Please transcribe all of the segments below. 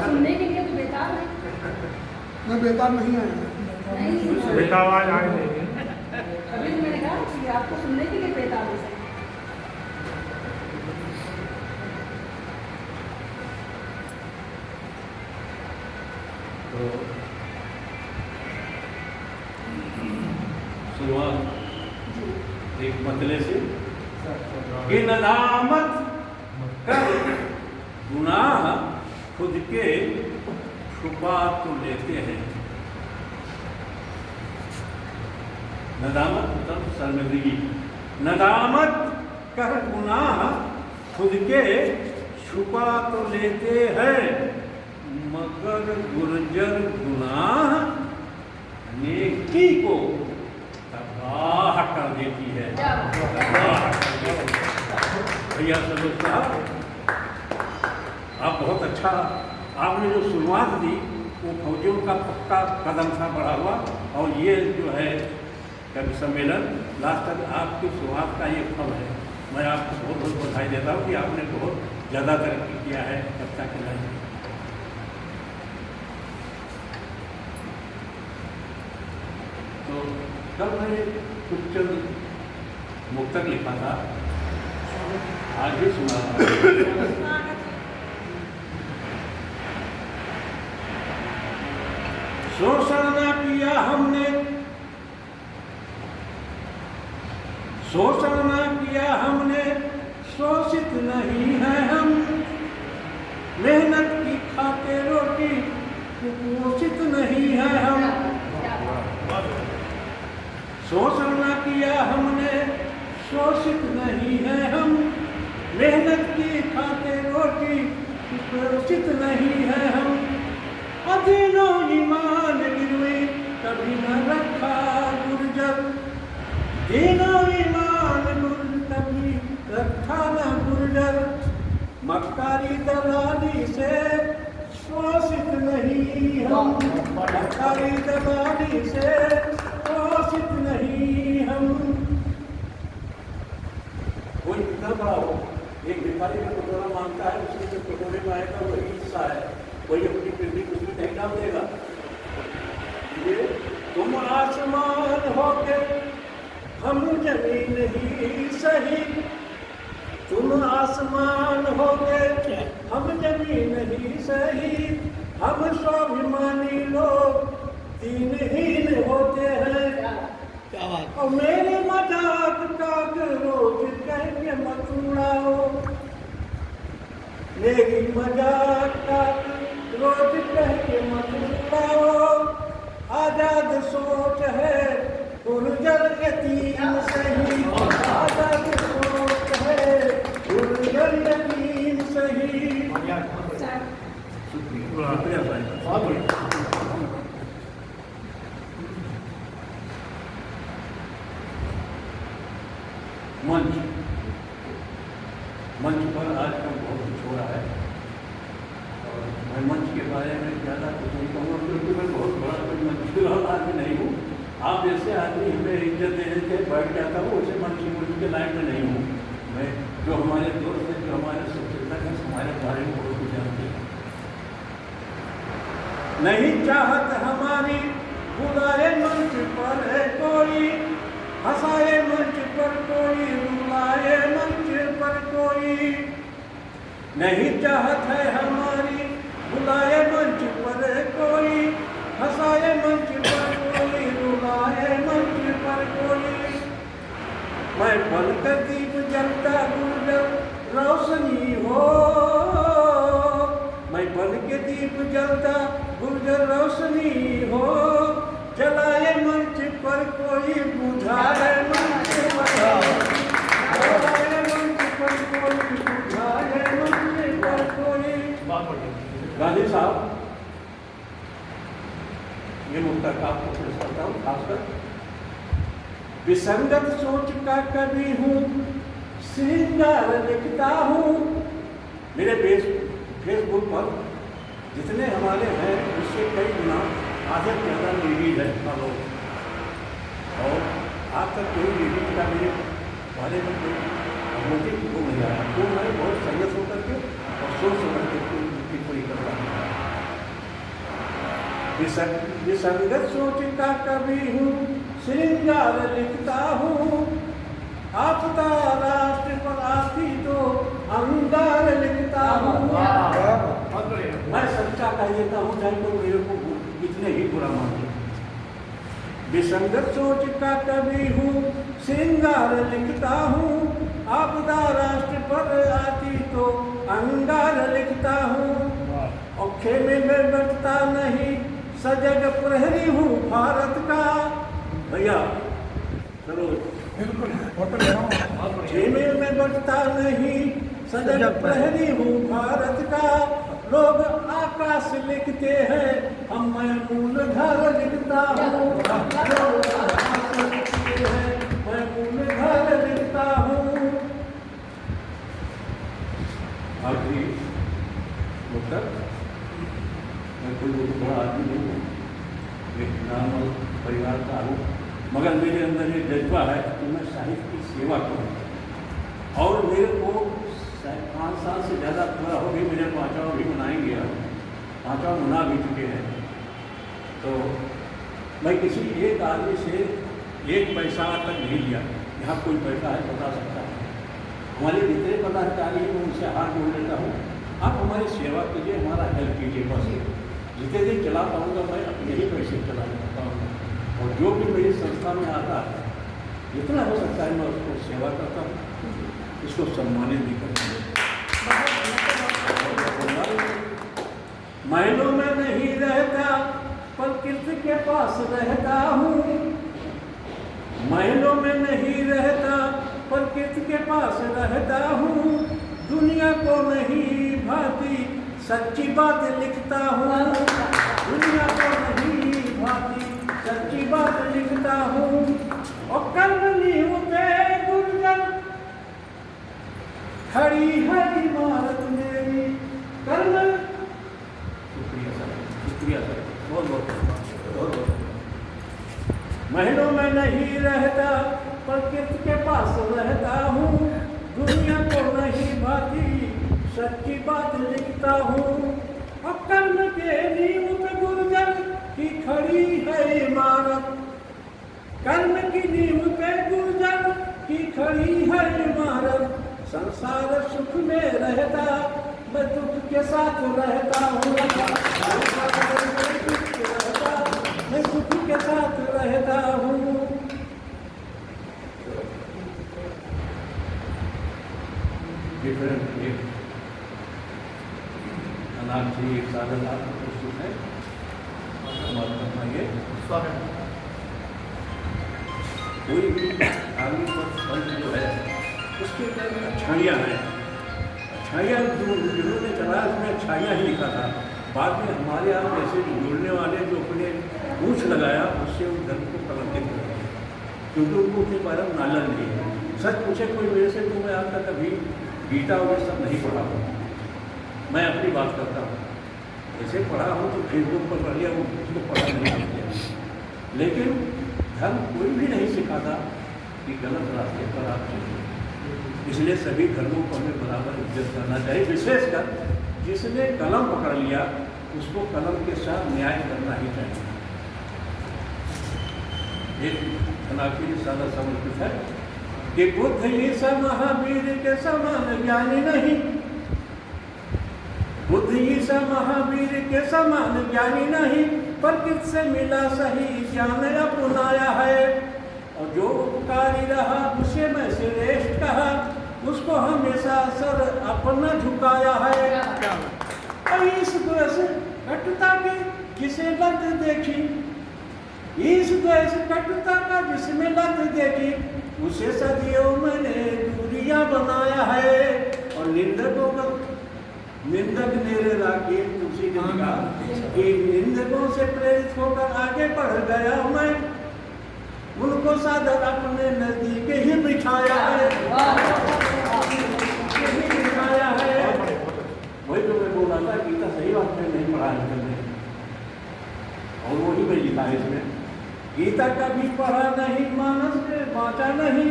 सुनने के लिए तो बेताब है। मैं बेताब नहीं आया। नहीं बेताब आज आए नहीं। अभी तो मैंने कहा कि आपको सुनने के लिए बेताब है। तो शुरुआत एक मतले से कि नदामत कर गुनाह खुद के छुपा तो लेते हैं। नदामत मतलब शर्मिंदगी। नदामत कर गुनाह खुद के छुपा तो लेते हैं, मगर गुर्जर गुनाह नेकी को तबाह कर देती है। भैया सदस्य साहब, आप बहुत अच्छा, आपने जो शुरुआत दी वो फौजियों का पक्का कदम था बढ़ा हुआ, और ये जो है कवि सम्मेलन लास्ट तक आपकी शुरुआत का ये फल है। मैं आपको बहुत बहुत बधाई देता हूँ कि आपने बहुत ज़्यादा तरक्की किया है कविता के लाइन में। तो कल मैंने कुछ चंद मुक्तक लिखा था, आज भी सुना था। शोषण न किया हमने, शोषण न किया हमने, शोषित नहीं है हम, मेहनत की खाते रोटी कुपोषित नहीं है हम। शोषण न किया हमने, शोषित नहीं है हम, मेहनत की खाते रोटी कुपोषित नहीं है हम। अधीनों ईमान गिरवी कभी न रखा गुर्जर, दीनों ईमान कभी रखा न गुर्जर। मक्कारी दलाली से शोषित नहीं हम, मक्कारी दलाली से शोषित नहीं हम। कोई कितना बड़ा हो, एक भिखारी का कटोरा मांगता है, उसके जो कटोरे में आएगा वही हिस्सा है, वही अपनी पिंडी कुछ नहीं डाल देगा। ये तुम आसमान होके हम जमीन ही सही, तुम आसमान होके हम जमीन ही सही। हम स्वाभिमानी लोग दीनहीन होते हैं, क्या बात। और मेरे मजाक का रोज कह के मत उड़ाओ, मेरी मजाक का रोज कह के मत उड़ाओ। आजाद सोच है गुर्जर यतीम सही, आजाद सोच है गुर्जर यतीम सही। शुक्रिया भाई। मंच पर आज का बहुत कुछ हो रहा है, और मैं मंच के बारे में ज़्यादा कुछ नहीं कहूँगा, क्योंकि मैं बहुत बड़ा कोई मंच वाला आदमी नहीं हूँ। आप जैसे आदमी हमें इज्जत देने के बैठ जाता हूँ, उसे मंच के लाइन में नहीं हूँ मैं। जो हमारे दोस्त हैं, जो हमारे शिक्षक हैं, हमारे बारे में बहुत कुछ जानते हैं। नहीं चाहत हमारी बुलाए मंच पर है कोई, हंसाए मंच पर कोई, रुलाए मंच पर कोई। नहीं चाहत है हमारी बुलाए मंच पर कोई, हंसाए मंच पर कोई, रुलाए मंच पर कोई। मैं बनकर दीप जलता गुर्जर रोशनी हो, मैं बन के दीप जलता गुर्जर रोशनी हो। जलाए मंच पर कोई, बुझाए मंच पर, जलाए मंच पर कोई, बुझाए मंच पर कोई। गांधी साहब, ये मुक्तक आपको पेश करता हूँ। खासकर विसंगत सोच का कवि हूँ, श्रृंगार लिखता हूँ। मेरे फेसबुक पर जितने हमारे हैं उससे कई गुना आधे से ज़्यादा लेडीज है फॉलो, और आज तक कोई लेडीज का मेरे बारे में कोई अवलोकन को नहीं आया। तो मैं बहुत संयत होकर के और सोच समझ करके उनकी पूरी करता हूँ। विसंगत सोच का कवि हूँ, श्रृंगार लिखता हूँ। आपदा राष्ट्र पर आती तो अंगार लिखता हूँ। मैं सच्चा कह देता हूँ, चाहे तो मेरे को कितने ही बुरा माने। विसंगत सोच का कवि हूँ, श्रृंगार लिखता हूँ। आपदा राष्ट्र पर आती तो अंगार लिखता हूँ। और खेमे में बैठता नहीं, सजग प्रहरी हूँ भारत का। भैया चलो, खेमे में बैठता नहीं, सजग प्रहरी हूँ भारत का। लोग आकाश लिखते हैं, हम मैं मूलधर लिखता हूँ। लोग आकाश लिखते हैं, मैं मूलधर लिखता हूँ। आखिरी उत्तर, मैं कोई बहुत बड़ा आदमी नहीं हूँ, एक नॉर्मल परिवार का हूँ, मगर मेरे अंदर ये जज्बा है कि मैं साहित्य की सेवा करूँ। और मेरे को 5 साल से ज़्यादा पूरा हो गई, मेरे 5वां भी मनाएंगे, अब 5वां मना भी चुके हैं। तो मैं किसी एक आदमी से 1 पैसा तक नहीं लिया। यहाँ कोई पैसा है बता सकता है? हमारे जितने पदाधिकारी हैं उनसे हाथ जोड़ लेता हूँ, आप हमारी सेवा कीजिए, हमारा हेल्प कीजिए। बस जितने दिन चला पाऊँगा मैं अपने ही पैसे चला सकता हूँ। और जो भी मेरी संस्था में आता है, जितना हो सकता है मैं उसको सेवा करता हूँ, इसको सम्मानित भी करता हूँ। महलों में नहीं रहता, प्रकृति के पास रहता हूँ। महलों में नहीं रहता, प्रकृति के पास रहता हूँ। दुनिया को नहीं भाती, सच्ची बात लिखता हूँ। दुनिया को नहीं भाती, सच्ची बात लिखता हूँ। और कर्मनी पे गुर्जर खड़ी है इमारत मेरी। कर्म शुक्रिया सर, बहुत बहुत। महलों में नहीं रहता, प्रकृति के पास रहता हूँ। दुनिया को नहीं भाती, सच्ची बात लिखता हूँ। और कर्म के नींव पे गुर्जर की खड़ी है इमारत। कर्म की नींव पे गुर्जर की खड़ी है इमारत। संसार सुख में रहता, मैं दुख के साथ रहता हूँ। मैं दुख के साथ रहता हूँ। अनाथ जी एक साधन प्रस्तुत है, स्वागत। कोई भी आदमी पर जो है उसके अच्छाइयाँ हैं। अच्छाइयाँ जिन्होंने चलाया उसमें अच्छाइयाँ ही लिखा था। बाद में हमारे यहाँ जैसे जुड़ने वाले जो अपने पूछ लगाया, उससे उस धर्म को कलंकित कर दिया, क्योंकि उनको उसके बारे में नालन नहीं है। सच पूछे कोई मेरे से, तो मैं आज तक कभी गीता और सब नहीं पढ़ा हूँ। मैं अपनी बात करता हूँ, ऐसे पढ़ा हूँ तो फेसबुक पर पढ़ लिया, उसको पढ़ा नहीं किया। लेकिन धर्म कोई भी नहीं सिखाता कि गलत रास्ते पर आप चलिए। इसलिए सभी धर्मों को हमें बराबर इज्जत करना चाहिए। विशेषकर जिसने कलम पकड़ लिया उसको कलम के साथ न्याय करना ही चाहिए। एक धनाखी सादा समर्पित है कि बुद्ध ईसा महावीर के समान ज्ञानी नहीं। बुद्ध ईसा महावीर के समान ज्ञानी नहीं, प्रकृति से मिला सही ज्ञान अपनाया है। और जो उपकारी रहा उसे मैं श्रेष्ठ कहा, उसको हमेशा सर अपना झुकाया है। और इस द्वेष कटुता के जिसे लत देखी, इस द्वेष कटुता का जिसमें लत देखी, उसे सदियों मैंने दूरियां बनाया है। और निंदक मेरे राके तुलसी ने कहा कि निंदकों से प्रेरित होकर आगे बढ़ गया मैं, उनको सादर अपने नजदीक ही बिठाया है। बिठाया है। वही तो मैं बोल रहा था, गीता सही बात में नहीं पढ़ा है, और वही मैं लिखा है इसमें। गीता का भी पढ़ा नहीं, मानस में बांटा नहीं,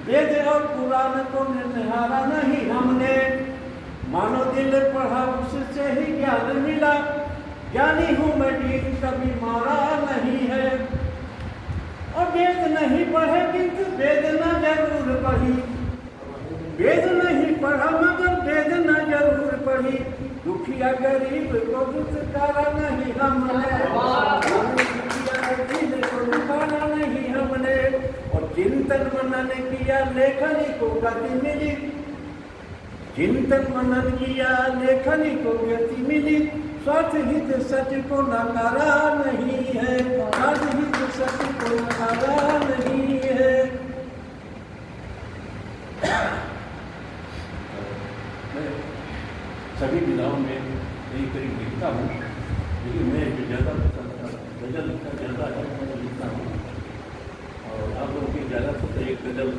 वेद और पुराण को निहारा नहीं हमने। मानो दिल पढ़ा उससे ही ज्ञान मिला, ज्ञानी हूँ मैं दीन कभी मारा नहीं है। और वेद नहीं पढ़े किंतु वेदना जरूर पढ़ी, वेद नहीं पढ़ा मगर वेदना जरूर पढ़ी। दुखिया गरीब को दुष्कारा नहीं हमने, दुखिया गरीब को दुष्कारा नहीं हमने। और चिंतन मनन किया लेखनी को गति मिली, चिंतन मनन किया लेखनी को गति मिली। स्वार्थ हित सच को नकारा नहीं है, स्वार्थ हित सच को नकारा नहीं है। मैं सभी विधाओं में यही करीब लिखता हूँ, लेकिन मैं जो ज़्यादा गज़ल लिखता ज़्यादा है मैं लिखता हूँ। और आप लोगों की ज़्यादा एक गज़ल